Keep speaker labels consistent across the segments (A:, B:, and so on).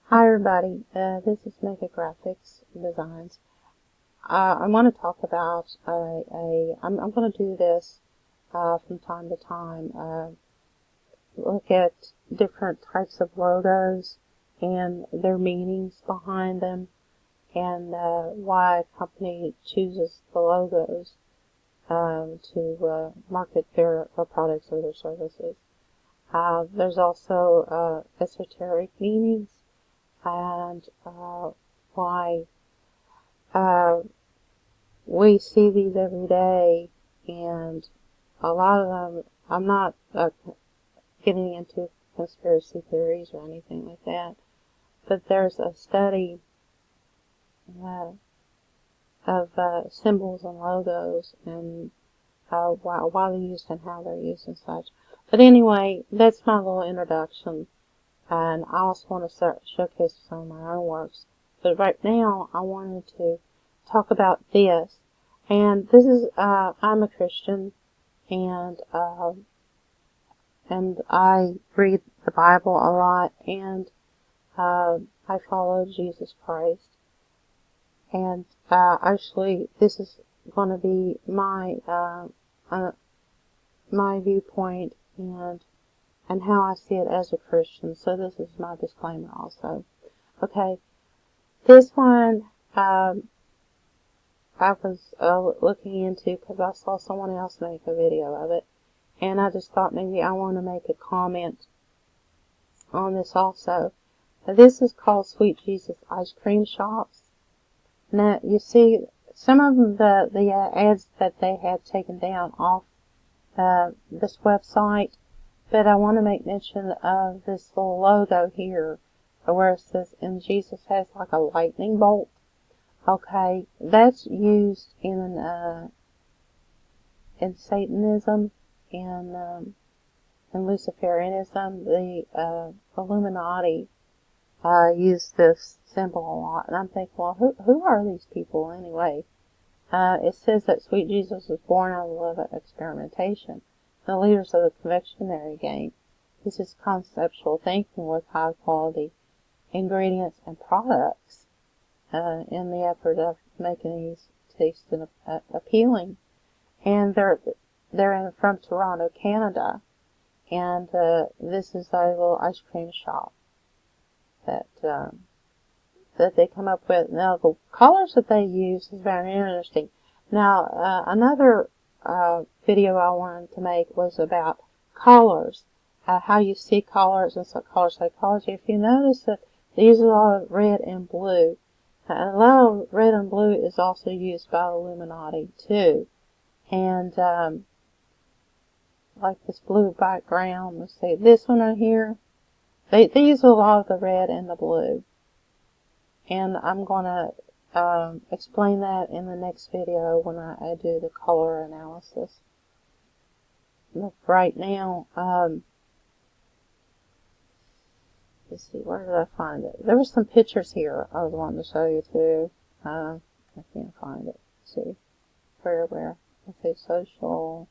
A: Hi everybody, this is Mega Graphics Designs. I want to talk about I'm going to do this from time to time, look at different types of logos and their meanings behind them, and why a company chooses the logos to market their products or their services. There's also esoteric meanings, and why uh, we see these every day, and a lot of them, I'm not getting into conspiracy theories or anything like that, but there's a study uh, of symbols and logos, and why they're used and how they're used and such. But anyway, that's my little introduction, and I also want to showcase some of my own works. But right now, I wanted to talk about this. And this is, I'm a Christian, and I read the Bible a lot, and I follow Jesus Christ. And actually, this is going to be my viewpoint and how I see it as a Christian. So this is my disclaimer also. Okay, this one I was looking into because I saw someone else make a video of it, and I just thought maybe I want to make a comment on this also. This is called Sweet Jesus Ice Cream Shops. Now, you see, some of them, the ads that they have taken down off this website, but I want to make mention of this little logo here, where it says, and Jesus has like a lightning bolt. Okay, that's used in Satanism and Luciferianism. The Illuminati use this symbol a lot, and I'm thinking, well, who are these people anyway? It says that Sweet Jesus was born out of the love of experimentation. The leaders of the confectionery game. This is conceptual thinking with high quality ingredients and products in the effort of making these tasty and appealing. And they're from Toronto, Canada. And this is a little ice cream shop that that they come up with. Now, the colors that they use is very interesting. Now, another video I wanted to make was about colors, how you see colors and color psychology. If you notice that they use a lot of red and blue, and a lot of red and blue is also used by Illuminati too. And like this blue background, let's see, this one right here, they use a lot of the red and the blue. And I'm going to explain that in the next video when I do the color analysis. But right now, let's see, where did I find it? There were some pictures here I was wanting to show you too. I can't find it. Let's see, where? Let's see, social.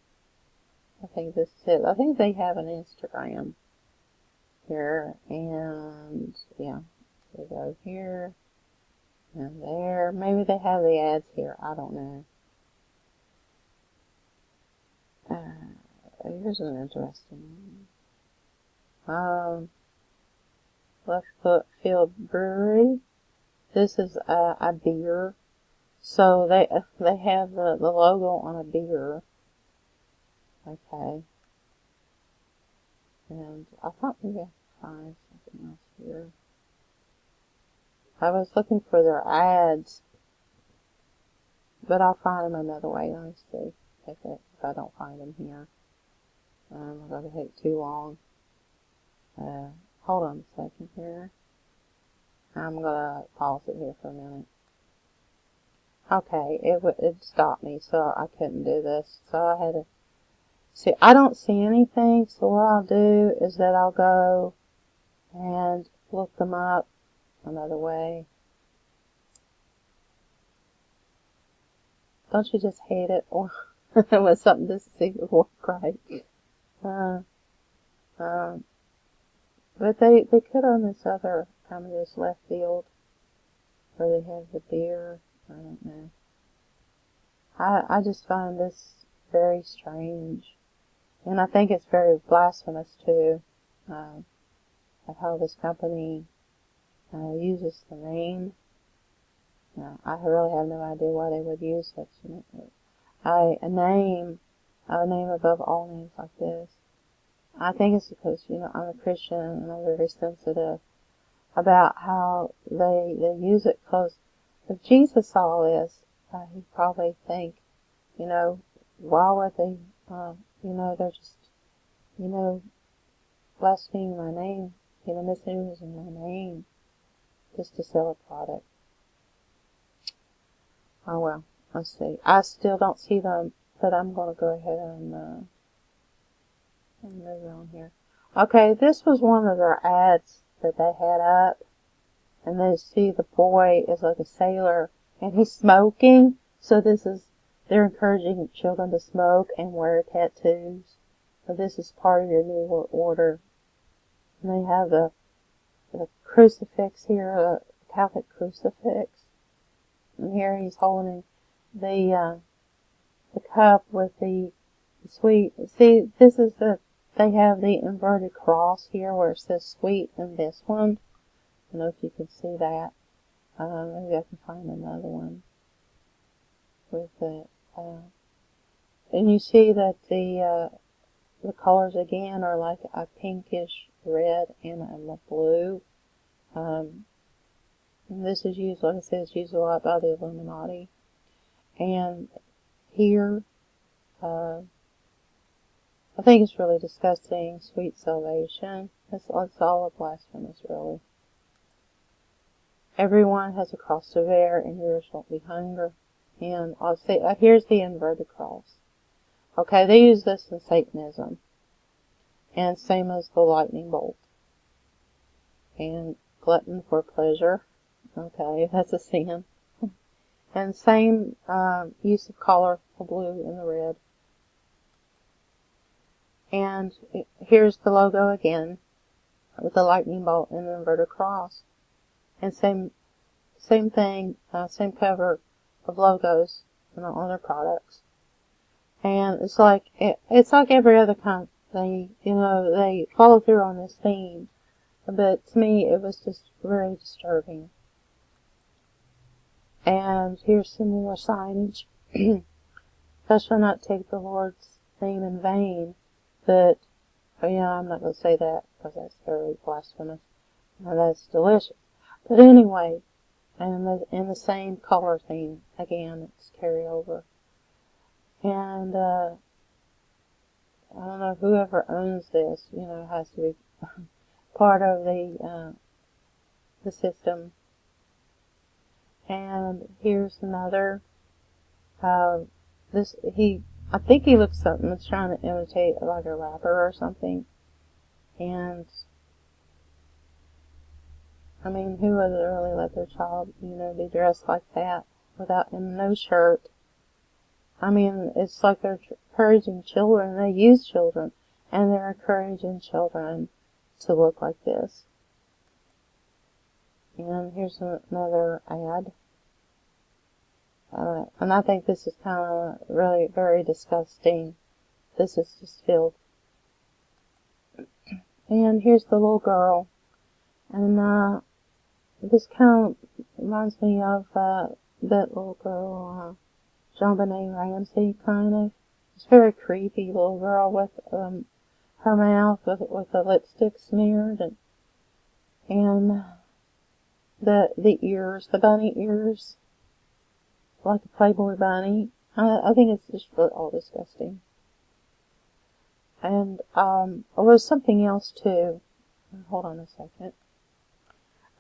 A: I think this is it. I think they have an Instagram here, and yeah, we go here. And there, maybe they have the ads here. I don't know. Here's an interesting one. Left Field Brewery. This is a beer. So they have the logo on a beer. Okay. And I thought maybe I could find something else here. I was looking for their ads, but I'll find them another way. Let me see if I don't find them here. I'm going to take too long. Hold on a second here. I'm going to pause it here for a minute. Okay, it stopped me, so I couldn't do this. So I had to see. I don't see anything, so what I'll do is that I'll go and look them up another way. Don't you just hate it when something doesn't seem to work right? But they could on this other kind of this left field where they have the beer. I don't know. I just find this very strange. And I think it's very blasphemous too, of how this company uses the name. I really have no idea why they would use such a name above all names like this. I think it's because, I'm a Christian and I'm very sensitive about how they use it, because if Jesus saw this, he'd probably think, why would they, they're just, you know, blaspheming my name, misusing my name just to sell a product. Oh well, let's see. I still don't see them, but I'm going to go ahead and move on here. Okay, this was one of their ads that they had up, and they see the boy is like a sailor, and he's smoking. So they're encouraging children to smoke and wear tattoos. So this is part of your New World Order. And they have the crucifix here, a Catholic crucifix. And here he's holding the cup with the sweet. See, they have the inverted cross here where it says sweet in this one. I don't know if you can see that. Maybe I can find another one with it. And you see that the colors again are like a pinkish red and a blue. And this is used, like I said, it's used a lot by the Illuminati. And here, I think it's really disgusting. Sweet salvation. It's all a blasphemous, really. Everyone has a cross to bear, and yours won't be hunger. And I'll say, here's the inverted cross. Okay, they use this in Satanism. And same as the lightning bolt. And glutton for pleasure. Okay, that's a sin. And same use of color, the blue and the red. And here's the logo again, with the lightning bolt and the inverted cross. And same thing, same cover of logos on their products. And it's like every other company, they follow through on this theme. But to me, it was just very disturbing. And here's some more signage. Thou shalt not take the Lord's name in vain. But, I'm not going to say that because that's very blasphemous. And that's delicious. But anyway, and in the same color theme, again, it's carryover. And, I don't know, whoever owns this, has to be part of the system. And here's another, I think he looks something that's trying to imitate like a rapper or something. And, I mean, who would really let their child, be dressed like that and no shirt? I mean, it's like they're encouraging children. They use children, and they're encouraging children to look like this. And here's another ad. And I think this is kind of really very disgusting. This is just filth. And here's the little girl. And this kind of reminds me of that little girl, JonBenet Ramsey, kind of. It's a very creepy little girl with her mouth with the lipstick smeared, and the ears, the bunny ears, like a Playboy bunny. I think it's just really all disgusting. And there was something else too. Hold on a second.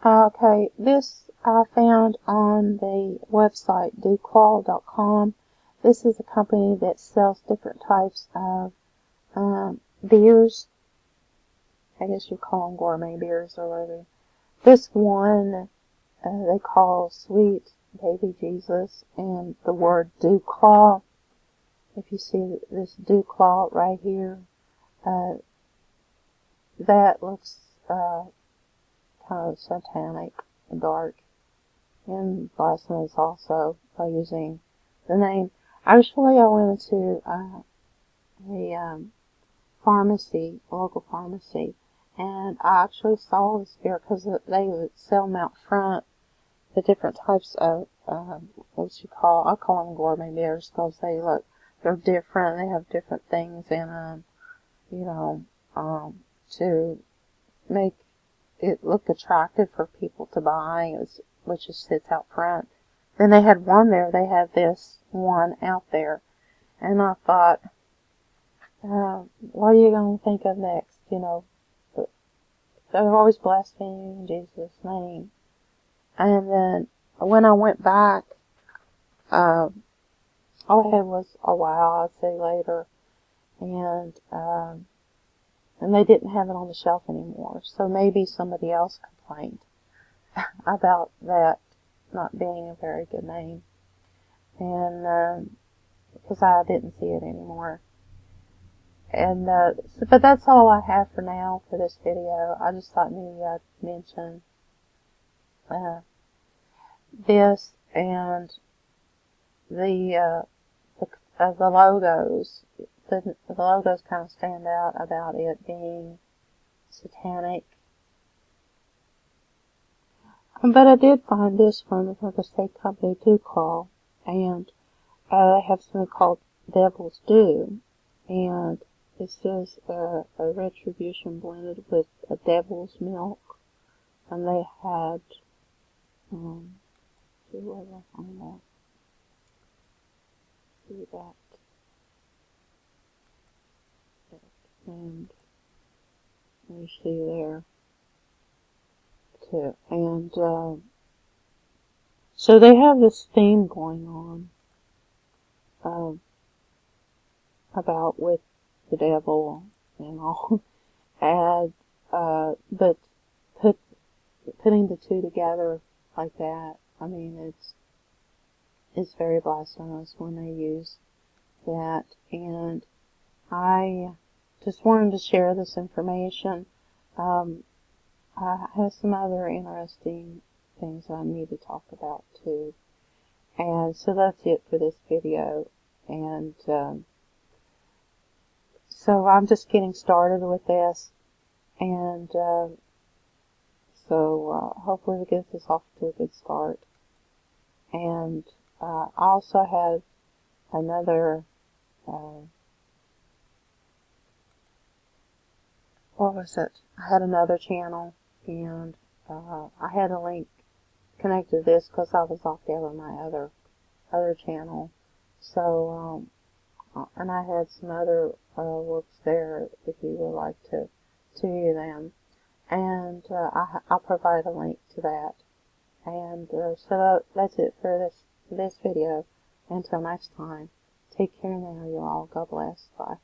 A: Okay, this I found on the website DuClaw.com. This is a company that sells different types of beers. I guess you call them gourmet beers or whatever. This one they call Sweet Baby Jesus, and the word DuClaw. If you see this DuClaw right here, that looks uh, kind of satanic, dark, and blasphemous also by using the name. Actually, I went to a pharmacy, a local pharmacy, and I actually saw the spirit because they would sell them out front, the different types of, I call them gourmet beers because they're different, they have different things in them, you know, to make it look attractive for people to buy, which just sits out front. Then they had one there, they had this one out there, and I thought, what are you going to think of next, you know? They're always blaspheming in Jesus' name. And then when I went back, all I had was a while, I'd say later, and they didn't have it on the shelf anymore. So maybe somebody else complained about that not being a very good name, and because I didn't see it anymore. And but that's all I have for now for this video. I just thought maybe I'd mention uh, this and the the logos. The logos kind of stand out about it being satanic. But I did find this one from the state company DuClaw, and they have something called Devil's Due, and this is a retribution blended with a devil's milk, and they had, see where I find that, see that, and you see there, too, and, so they have this theme going on, about with the devil and all, and, but putting the two together like that, I mean, it's very blasphemous when they use that, and I just wanted to share this information. I have some other interesting things I need to talk about too, and so that's it for this video, and so I'm just getting started with this, and so hopefully it gets us off to a good start. And I also had another, what was it? I had another channel, and I had a link connected to this because I was locked out of my other channel. So, and I had some other works there if you would like to view them. And I'll provide a link to that. And so that's it for this video. Until next time, take care now, you all. God bless. Bye.